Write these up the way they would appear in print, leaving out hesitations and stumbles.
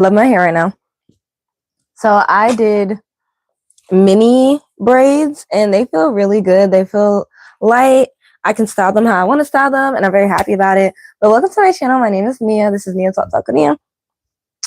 Love my hair right now. So I did mini braids and they feel really good. They feel light. I can style them how I want to style them and I'm very happy about it. But welcome to my channel. My name is Nia. This is Nia Talk with Nia.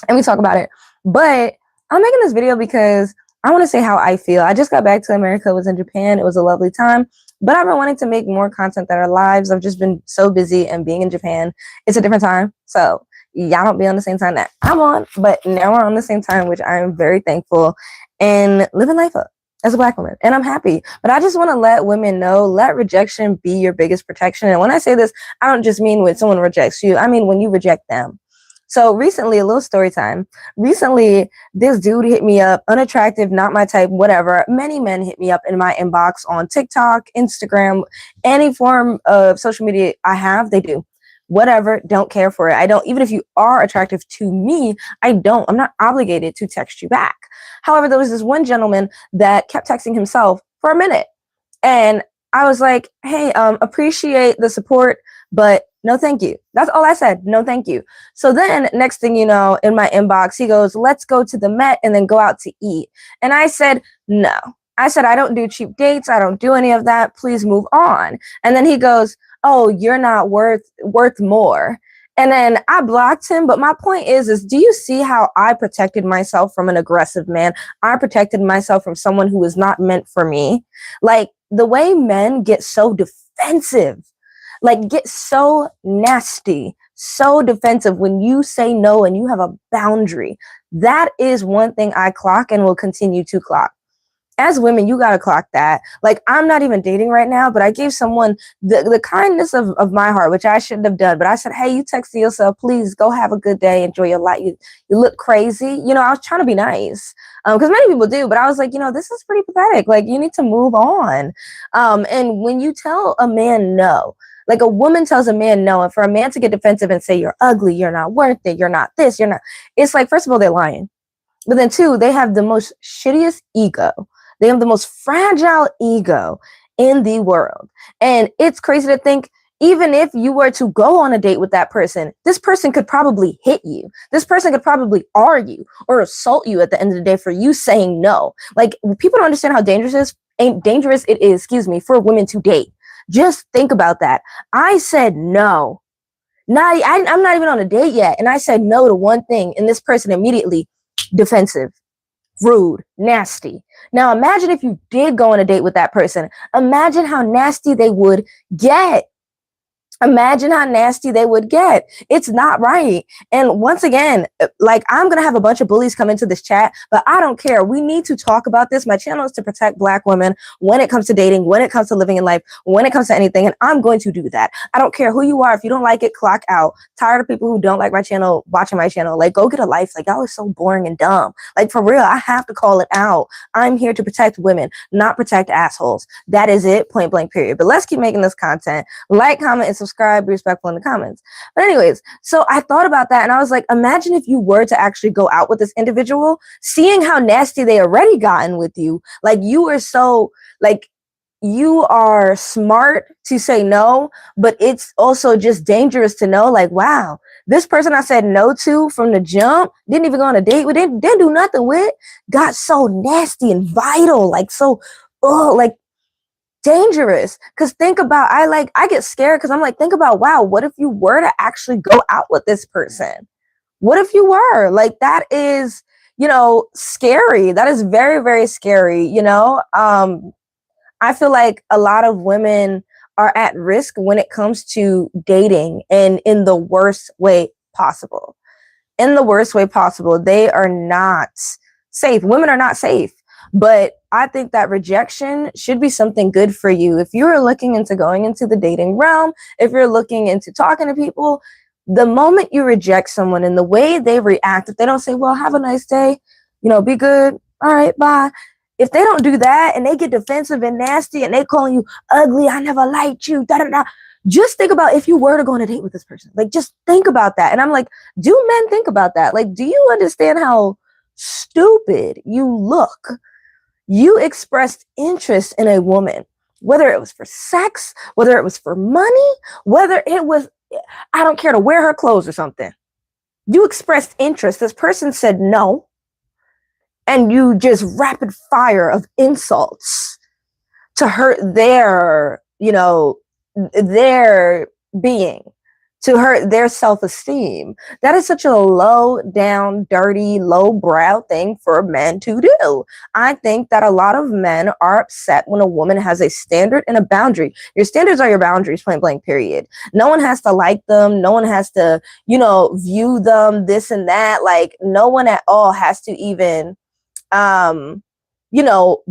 And we talk about it. But I'm making this video because I want to say how I feel. I just got back to America. I was in Japan. It was a lovely time. But I've been wanting to make more content that are lives. I've just been so busy, and being in Japan, it's a different time. So y'all don't be on the same time that I'm on, but now we're on the same time, which I am very thankful, and living life up as a Black woman. And I'm happy. But I just want to let women know, let rejection be your biggest protection. And when I say this, I don't just mean when someone rejects you. I mean when you reject them. So recently, a little story time. Recently, this dude hit me up, unattractive, not my type, whatever. Many men hit me up in my inbox on TikTok, Instagram, any form of social media I have, they do. Whatever, don't care for it. I don't, even if you are attractive to me, I'm not obligated to text you back. However, there was this one gentleman that kept texting himself for a minute. And I was like, hey, appreciate the support, but no, thank you. That's all I said. No, thank you. So then next thing you know, in my inbox, he goes, let's go to the Met and then go out to eat. And I said, no. I said, I don't do cheap dates. I don't do any of that. Please move on. And then he goes, oh, you're not worth more. And then I blocked him. But my point is do you see how I protected myself from an aggressive man? I protected myself from someone who was not meant for me. Like the way men get so defensive, like get so nasty, so defensive when you say no and you have a boundary. That is one thing I clock and will continue to clock. As women, you got to clock that. Like, I'm not even dating right now, but I gave someone the kindness of my heart, which I shouldn't have done. But I said, hey, you texted yourself, please go have a good day. Enjoy your life. You look crazy. You know, I was trying to be nice because many people do. But I was like, you know, this is pretty pathetic. Like, you need to move on. And when you tell a man no, like a woman tells a man no, and for a man to get defensive and say, you're ugly, you're not worth it, you're not this, you're not. It's like, first of all, they're lying. But then two, they have the most shittiest ego. They have the most fragile ego in the world. And it's crazy to think, even if you were to go on a date with that person, this person could probably hit you. This person could probably argue or assault you at the end of the day for you saying no. Like, people don't understand how dangerous it is, for women to date. Just think about that. I said no. I'm not even on a date yet. And I said no to one thing. And this person immediately defensive, rude, nasty. Now imagine if you did go on a date with that person. Imagine how nasty they would get. Imagine how nasty they would get. It's not right. And once again, like, I'm going to have a bunch of bullies come into this chat, but I don't care. We need to talk about this. My channel is to protect Black women when it comes to dating, when it comes to living in life, when it comes to anything. And I'm going to do that. I don't care who you are. If you don't like it, clock out. Tired of people who don't like my channel, watching my channel. Like, go get a life. Like, y'all are so boring and dumb. Like, for real, I have to call it out. I'm here to protect women, not protect assholes. That is it. Point blank, period. But let's keep making this content. Like, comment, and subscribe. Be respectful in the comments. But anyways, so I thought about that and I was like, imagine if you were to actually go out with this individual, seeing how nasty they already gotten with you. Like, you are so, like, you are smart to say no, but it's also just dangerous to know, like, wow, this person I said no to from the jump, didn't even go on a date with, didn't do nothing with, got so nasty and vital, like, so, oh, like, dangerous. Because think about, I get scared because I'm like, think about, wow, what if you were to actually go out with this person? What if you were? Like, that is, you know, scary. That is very, very scary, you know? I feel like a lot of women are at risk when it comes to dating, and in the worst way possible. In the worst way possible. They are not safe. Women are not safe. But I think that rejection should be something good for you. If you're looking into going into the dating realm, if you're looking into talking to people, the moment you reject someone and the way they react, if they don't say, well, have a nice day, you know, be good, all right, bye. If they don't do that and they get defensive and nasty and they calling you ugly, I never liked you, da da da. Just think about if you were to go on a date with this person. Like, just think about that. And I'm like, do men think about that? Like, do you understand how stupid you look? You expressed interest in a woman, whether it was for sex, whether it was for money, whether it was, I don't care, to wear her clothes or something. You expressed interest. This person said no. And you just rapid fire of insults to hurt their, their being, to hurt their self-esteem. That is such a low down, dirty, low brow thing for men to do. I think that a lot of men are upset when a woman has a standard and a boundary. Your standards are your boundaries, point blank, period. No one has to like them. No one has to, view them, this and that. Like, no one at all has to even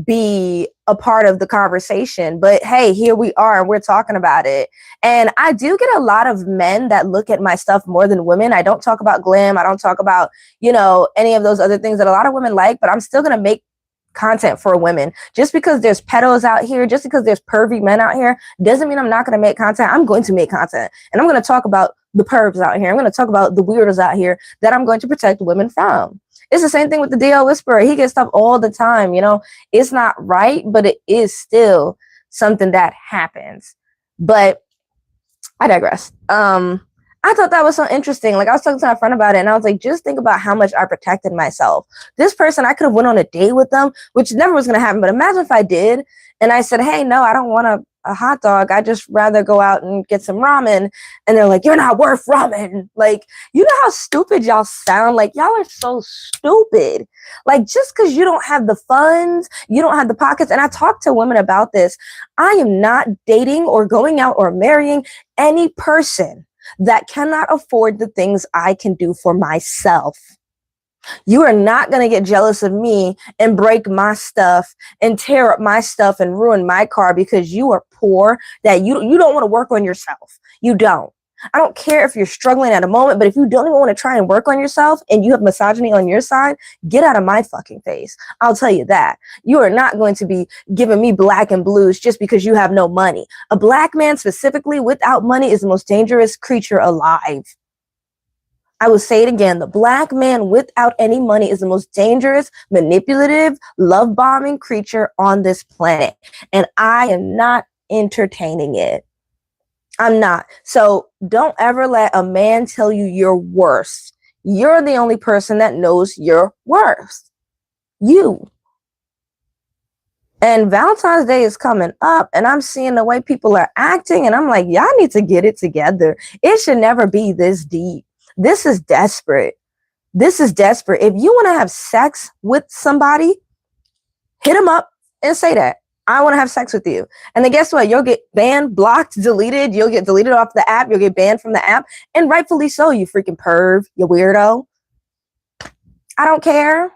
be a part of the conversation. But hey, here we are and we're talking about it. And I do get a lot of men that look at my stuff more than women. I don't talk about glam. I don't talk about, any of those other things that a lot of women like, but I'm still going to make content for women. Just because there's pedos out here, just because there's pervy men out here, doesn't mean I'm not going to make content. I'm going to make content. And I'm going to talk about the pervs out here. I'm going to talk about the weirdos out here that I'm going to protect women from. It's the same thing with the DL Whisperer. He gets stuff all the time. It's not right, but it is still something that happens. But I digress. I thought that was so interesting. Like, I was talking to my friend about it, and I was like, just think about how much I protected myself. This person, I could have went on a date with them, which never was going to happen. But imagine if I did, and I said, hey, no, I don't want a hot dog. I just rather go out and get some ramen. And they're like, you're not worth ramen. Like, you know how stupid y'all sound? Like, y'all are so stupid. Like, just because you don't have the funds, you don't have the pockets. And I talk to women about this. I am not dating or going out or marrying any person that cannot afford the things I can do for myself. You are not going to get jealous of me and break my stuff and tear up my stuff and ruin my car because you are poor, that you don't want to work on yourself. You don't. I don't care if you're struggling at a moment, but if you don't even want to try and work on yourself and you have misogyny on your side, get out of my fucking face. I'll tell you that. You are not going to be giving me black and blues just because you have no money. A black man specifically without money is the most dangerous creature alive. I will say it again. The black man without any money is the most dangerous, manipulative, love bombing creature on this planet. And I am not entertaining it. I'm not. So don't ever let a man tell you you're worth. You're the only person that knows your worth. You. And Valentine's Day is coming up, and I'm seeing the way people are acting, and I'm like, y'all need to get it together. It should never be this deep. This is desperate. This is desperate. If you want to have sex with somebody, hit them up and say that. I want to have sex with you. And then guess what? You'll get banned, blocked, deleted. You'll get deleted off the app. You'll get banned from the app. And rightfully so, you freaking perv, you weirdo. I don't care.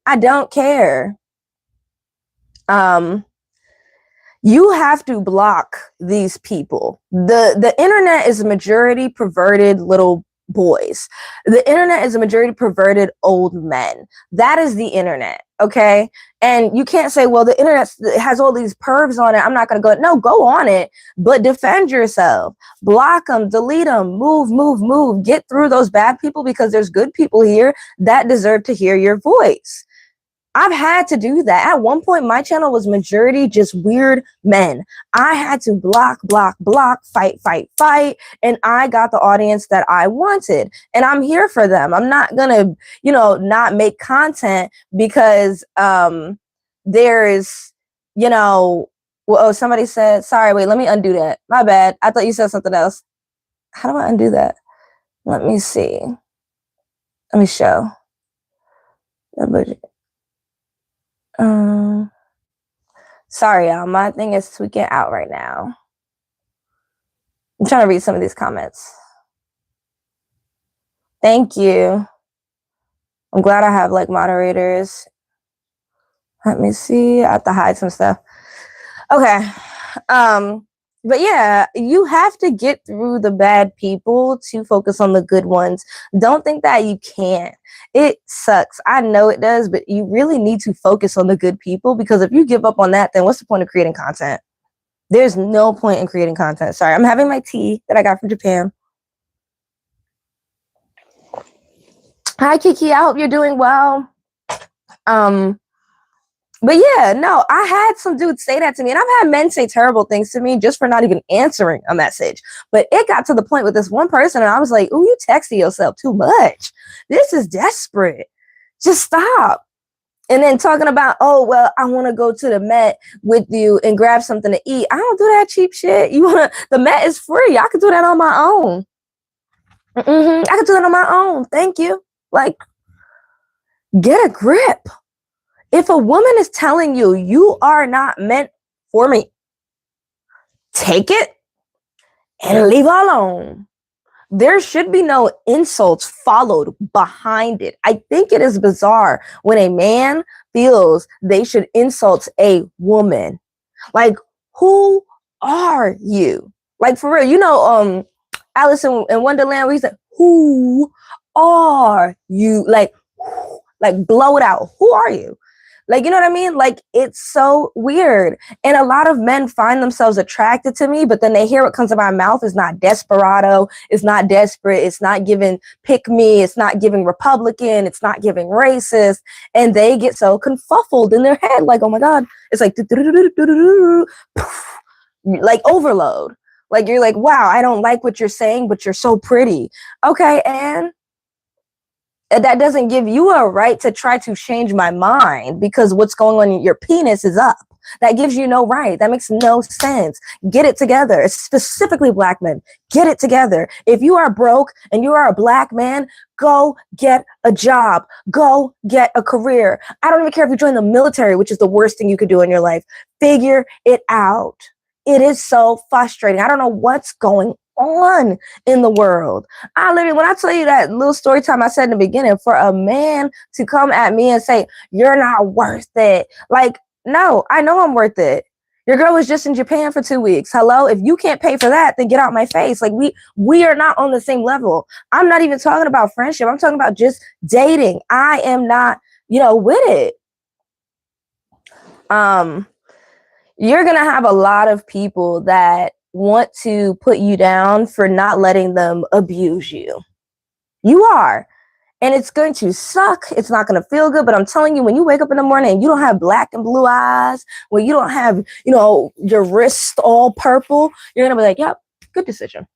I don't care. You have to block these people. The internet is a majority perverted little boys. The internet is a majority perverted old men. That is the internet, okay? And you can't say, well, the internet has all these pervs on it, I'm not going to go. No, go on it, but defend yourself. Block them, delete them, move. Get through those bad people because there's good people here that deserve to hear your voice. I've had to do that. At one point, my channel was majority just weird men. I had to block, fight. And I got the audience that I wanted. And I'm here for them. I'm not going to, not make content because there's, somebody said, sorry, wait, let me undo that. My bad. I thought you said something else. How do I undo that? Let me see. Let me show. Sorry, y'all. My thing is tweaking out right now. I'm trying to read some of these comments. Thank you. I'm glad I have moderators. Let me see. I have to hide some stuff. Okay. But yeah, you have to get through the bad people to focus on the good ones. Don't think that you can't. It sucks. I know it does, but you really need to focus on the good people, because if you give up on that, then what's the point of creating content? There's no point in creating content. Sorry, I'm having my tea that I got from Japan. Hi, Kiki. I hope you're doing well. But yeah, no, I had some dudes say that to me, and I've had men say terrible things to me just for not even answering a message. But it got to the point with this one person, and I was like, "Ooh, you texting yourself too much. This is desperate. Just stop." And then talking about, oh, well, I want to go to the Met with you and grab something to eat. I don't do that cheap shit. The Met is free. I could do that on my own. I could do that on my own. Thank you. Like, get a grip. If a woman is telling you you are not meant for me, take it and leave her alone. There should be no insults followed behind it. I think it is bizarre when a man feels they should insult a woman. Like, who are you? Like, for real, Alice in Wonderland, where he said, who are you? Like blow it out. Who are you? Like, you know what I mean? Like, it's so weird. And a lot of men find themselves attracted to me, but then they hear what comes out of my mouth is not desperado. It's not desperate. It's not giving pick me. It's not giving Republican. It's not giving racist. And they get so confuffled in their head. Like, oh my God. It's like, like overload. Like, you're like, wow, I don't like what you're saying, but you're so pretty. Okay, and that doesn't give you a right to try to change my mind because what's going on in your penis is up. That gives you no right. That makes no sense. Get it together. It's specifically Black men. Get it together. If you are broke and you are a Black man, go get a job. Go get a career. I don't even care if you join the military, which is the worst thing you could do in your life. Figure it out. It is so frustrating. I don't know what's going on in the world. I literally, when I tell you that little story time I said in the beginning, for a man to come at me and say, you're not worth it. Like, no, I know I'm worth it. Your girl was just in Japan for 2 weeks. Hello? If you can't pay for that, then get out my face. Like, we are not on the same level. I'm not even talking about friendship. I'm talking about just dating. I am not, with it. You're going to have a lot of people that want to put you down for not letting them abuse you. You are. And it's going to suck. It's not going to feel good. But I'm telling you, when you wake up in the morning and you don't have black and blue eyes, when you don't have, your wrist all purple, you're going to be like, yep, good decision.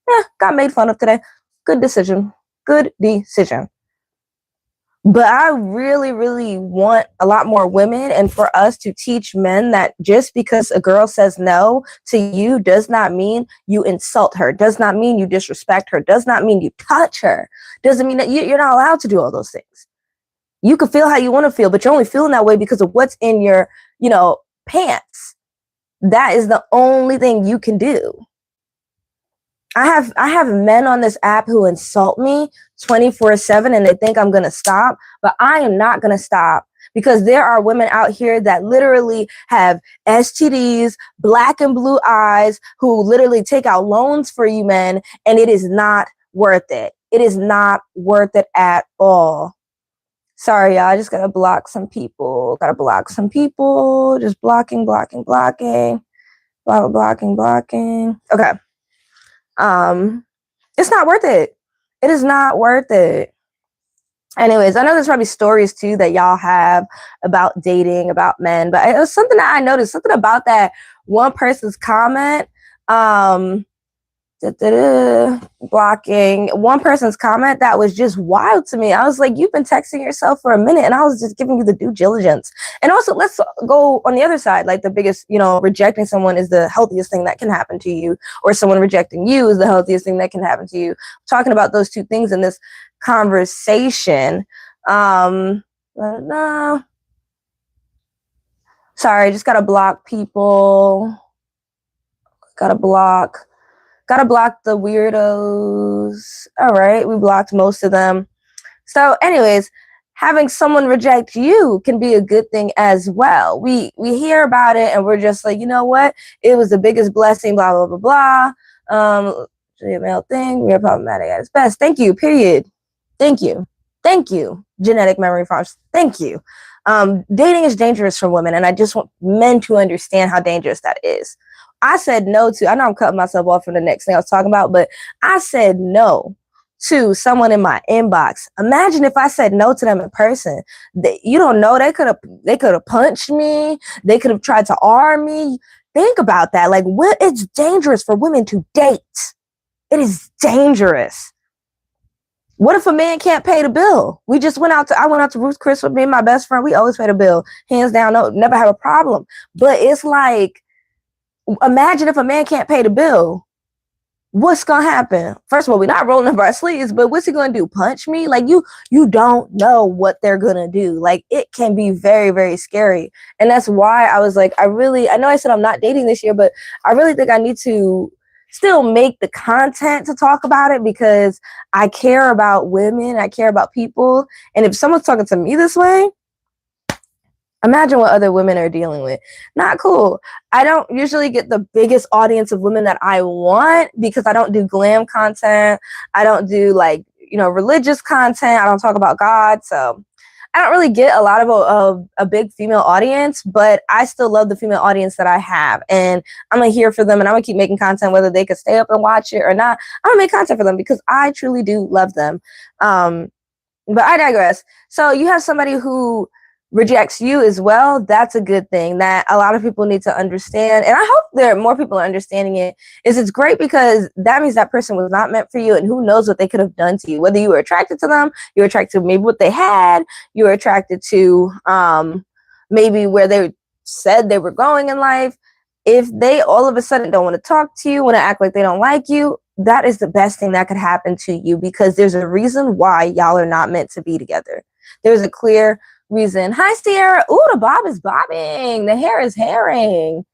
Yeah, got made fun of today. Good decision. Good decision. But I really, really want a lot more women and for us to teach men that just because a girl says no to you does not mean you insult her, does not mean you disrespect her, does not mean you touch her, doesn't mean that you're not allowed to do all those things. You can feel how you want to feel, but you're only feeling that way because of what's in your, pants. That is the only thing you can do. I have men on this app who insult me 24/7 and they think I'm going to stop, but I am not going to stop because there are women out here that literally have STDs, black and blue eyes, who literally take out loans for you men, and it is not worth it. It is not worth it at all. Sorry, y'all. I just got to block some people. Just blocking. Blocking. Okay. It's not worth it. It is not worth it. Anyways, I know there's probably stories too that y'all have about dating, about men, but it was something that I noticed, something about that one person's comment, blocking one person's comment that was just wild to me. I was like, you've been texting yourself for a minute and I was just giving you the due diligence. And also, let's go on the other side. Like, the biggest, rejecting someone is the healthiest thing that can happen to you, or someone rejecting you is the healthiest thing that can happen to you. Talking about those two things in this conversation. No. Sorry, just gotta block people. Gotta block the weirdos. All right, we blocked most of them. So anyways, having someone reject you can be a good thing as well. We hear about it and we're just like, you know what? It was the biggest blessing, blah, blah, blah, blah. Male thing, we are problematic at its best. Thank you, period. Thank you. Genetic memory farms. Thank you. Dating is dangerous for women, and I just want men to understand how dangerous that is. I said no to, I know I'm cutting myself off from the next thing I was talking about, but I said no to someone in my inbox. Imagine if I said no to them in person. You don't know, they could have punched me. They could have tried to arm me. Think about that. Like, it's dangerous for women to date. It is dangerous. What if a man can't pay the bill? I went out to Ruth's Chris with me and my best friend. We always pay the bill. Hands down, no, never have a problem. But it's like, imagine if a man can't pay the bill. What's going to happen? First of all, we're not rolling up our sleeves, but what's he going to do? Punch me? Like, you don't know what they're going to do. Like, it can be very, very scary. And that's why I was like, I know I said I'm not dating this year, but I really think I need to still make the content to talk about it, because I care about women. I care about people. And if someone's talking to me this way, imagine what other women are dealing with. Not cool. I don't usually get the biggest audience of women that I want, because I don't do glam content. I don't do religious content. I don't talk about God. So I don't really get a lot of a big female audience, but I still love the female audience that I have. And I'm going to here for them, and I'm going to keep making content, whether they could stay up and watch it or not. I'm going to make content for them because I truly do love them. But I digress. So you have somebody who rejects you as well. That's a good thing that a lot of people need to understand. And I hope there are more people are understanding it. It's great, because that means that person was not meant for you, and who knows what they could have done to you. Whether you were attracted to them, you were attracted to maybe what they had, you were attracted to maybe where they said they were going in life. If they all of a sudden don't want to talk to you, want to act like they don't like you, that is the best thing that could happen to you, because there's a reason why y'all are not meant to be together. There's a clear reason. Hi, Sierra. Ooh, the bob is bobbing. The hair is hairing.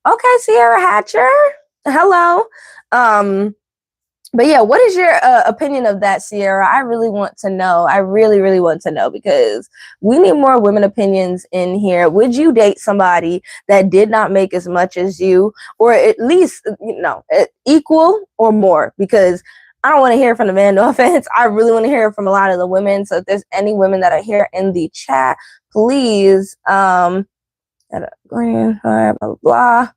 Okay, Sierra Hatcher. Hello. But yeah, what is your opinion of that, Sierra? I really want to know. I really, really want to know, because we need more women opinions in here. Would you date somebody that did not make as much as you, or at least, equal or more? Because I don't want to hear from the man, no offense. I really want to hear from a lot of the women. So if there's any women that are here in the chat, please, blah, blah, blah.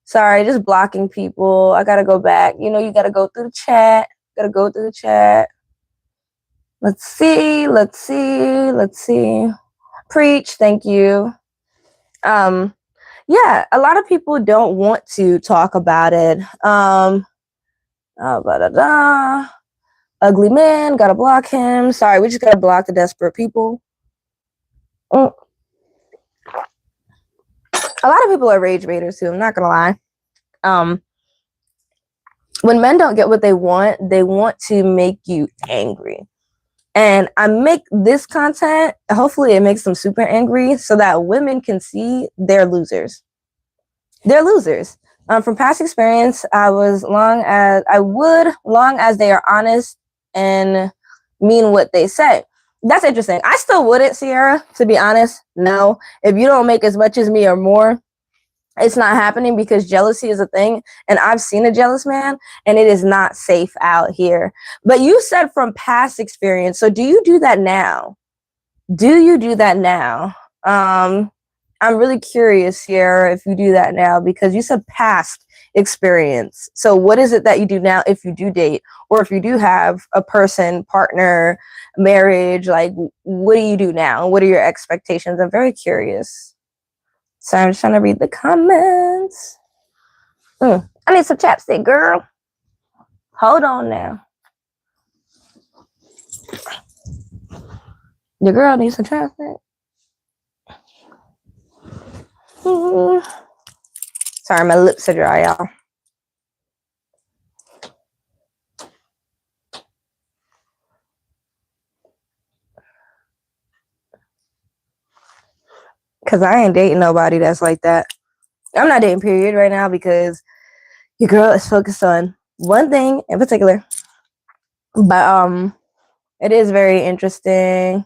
Sorry, just blocking people. I got to go back. You got to go through the chat. Let's see. Preach. Thank you. Yeah, a lot of people don't want to talk about it. Ugly man, gotta block him. Sorry, we just gotta block the desperate people. A lot of people are rage baiters too, I'm not gonna lie. When men don't get what they want to make you angry. And I make this content, hopefully it makes them super angry, so that women can see they're losers. They're losers. From past experience, long as they are honest and mean what they say. That's interesting. I still wouldn't, Sierra, to be honest. No. If you don't make as much as me or more, it's not happening, because jealousy is a thing. And I've seen a jealous man, and it is not safe out here. But you said from past experience. So do you do that now? I'm really curious, Sierra, if you do that now, because you said past experience. So what is it that you do now if you do date, or if you do have a person, partner, marriage? Like, what do you do now? What are your expectations? I'm very curious. So I'm just trying to read the comments. I need some chapstick, girl. Hold on now. Your girl needs some chapstick. Sorry, my lips are dry, y'all. Because I ain't dating nobody that's like that. I'm not dating, period, right now, because your girl is focused on one thing in particular. But it is very interesting.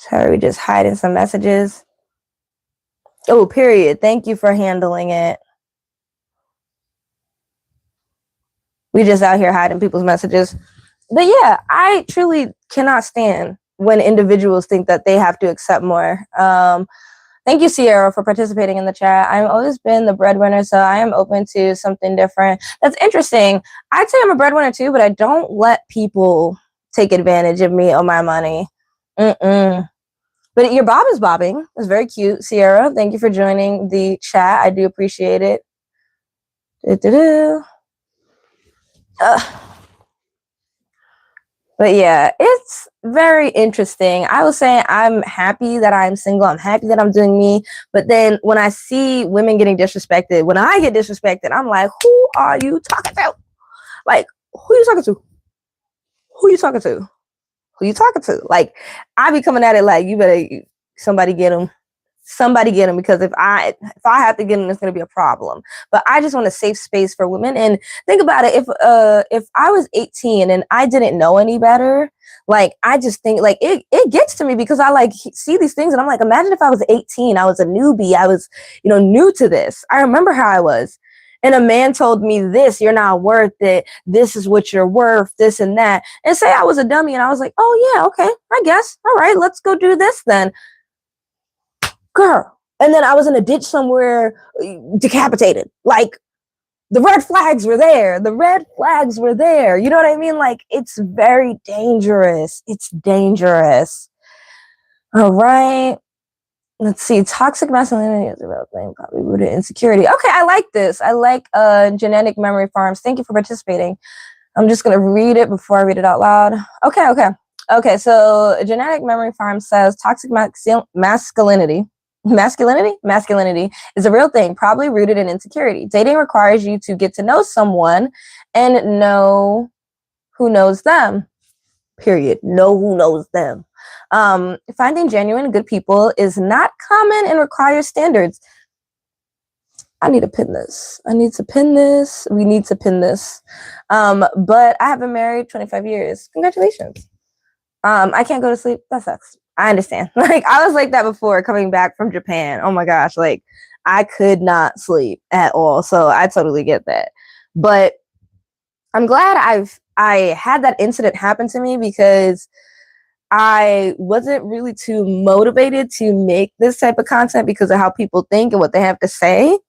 Sorry, we just hiding some messages. Oh, period. Thank you for handling it. We just out here hiding people's messages. But yeah, I truly cannot stand when individuals think that they have to accept more. Thank you, Sierra, for participating in the chat. I've always been the breadwinner, so I am open to something different. That's interesting. I'd say I'm a breadwinner too, but I don't let people take advantage of me or my money. Mm-mm. But your bob is bobbing. It's very cute, Sierra. Thank you for joining the chat. I do appreciate it. But yeah, it's very interesting. I was saying I'm happy that I'm single. I'm happy that I'm doing me. But then when I see women getting disrespected, when I get disrespected, I'm like, who are you talking to? Like, who you talking to? Who you talking to? Who you talking to? Like, I be coming at it like, you better, somebody get them. Somebody get them, because if I have to get them, it's going to be a problem. But I just want a safe space for women. And think about it, if I was 18 and I didn't know any better, like, I just think like it gets to me, because I like see these things and I'm like, imagine if I was 18, I was a newbie, I was, new to this. I remember how I was. And a man told me this, you're not worth it. This is what you're worth, this and that. And say I was a dummy and I was like, oh yeah, okay, I guess. All right, let's go do this then. Girl. And then I was in a ditch somewhere, decapitated. Like, the red flags were there. The red flags were there. You know what I mean? Like, it's very dangerous. It's dangerous. All right. Let's see. Toxic masculinity is a real thing, probably rooted in insecurity. Okay, I like this. I like Genetic Memory Farms. Thank you for participating. I'm just going to read it before I read it out loud. Okay, so Genetic Memory Farm says toxic masculinity is a real thing, probably rooted in insecurity. Dating requires you to get to know someone and know who knows them. Period. Know who knows them. Finding genuine good people is not common and requires standards. I need to pin this. We need to pin this. But I have been married 25 years. Congratulations. I can't go to sleep. That sucks. I understand. Like, I was like that before coming back from Japan. Oh my gosh. Like, I could not sleep at all. So I totally get that. But I'm glad I had that incident happen to me, because I wasn't really too motivated to make this type of content because of how people think and what they have to say.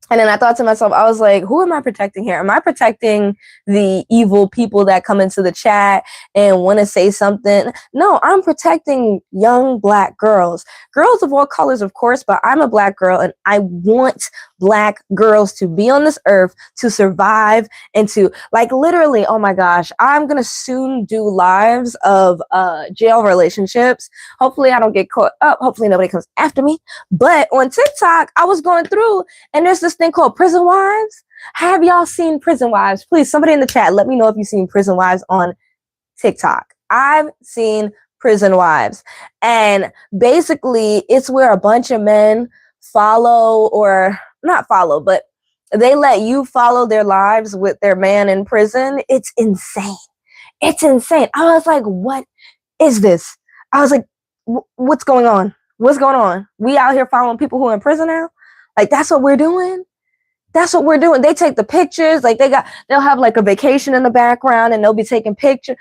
And then I thought to myself, I was like, who am I protecting here? Am I protecting the evil people that come into the chat and want to say something? No, I'm protecting young Black girls. Girls of all colors, of course, but I'm a Black girl and I want Black girls to be on this earth, to survive, and to, like, literally, oh my gosh, I'm going to soon do lives of jail relationships. Hopefully I don't get caught up. Hopefully nobody comes after me. But on TikTok, I was going through and there's this thing called Prison Wives. Have y'all seen Prison Wives? Please, somebody in the chat, let me know if you've seen Prison Wives on TikTok. I've seen Prison Wives. And basically, it's where a bunch of men follow, or not follow, but they let you follow their lives with their man in prison. It's insane. It's insane. I was like, what is this? I was like, what's going on? What's going on? We out here following people who are in prison now? Like, that's what we're doing? That's what we're doing. They take the pictures, like they'll have like a vacation in the background and they'll be taking pictures.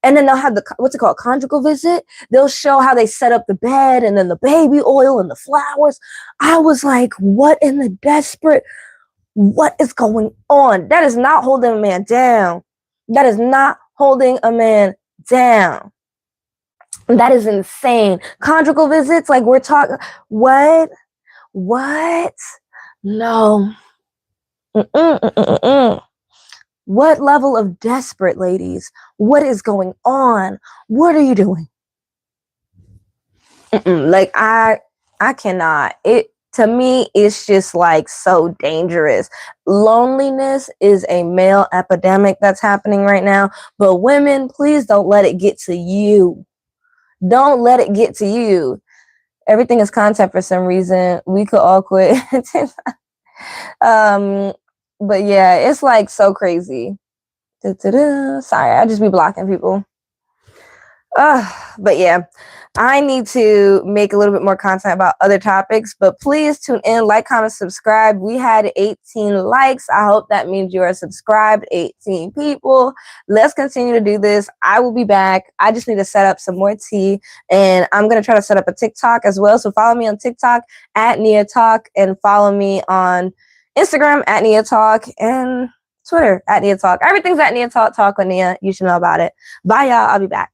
And then they'll have what's it called? Conjugal visit. They'll show how they set up the bed and then the baby oil and the flowers. I was like, what in the desperate, what is going on? That is not holding a man down. That is not holding a man down. That is insane. Conjugal visits, like we're talking, what? No. What level of desperate, ladies? What is going on? What are you doing? Like, I cannot. To me, it's just like so dangerous. Loneliness is a male epidemic that's happening right now. But women, please don't let it get to you. Don't let it get to you. Everything is content for some reason. We could all quit. But yeah, it's like so crazy. Sorry, I just be blocking people. But yeah, I need to make a little bit more content about other topics, but please tune in, like, comment, subscribe. We had 18 likes. I hope that means you are subscribed, 18 people. Let's continue to do this. I will be back. I just need to set up some more tea, and I'm going to try to set up a TikTok as well. So follow me on TikTok at Nia Talk, and follow me on Instagram at Nia Talk, and Twitter at Nia Talk. Everything's at Nia Talk with Nia. You should know about it. Bye, y'all. I'll be back.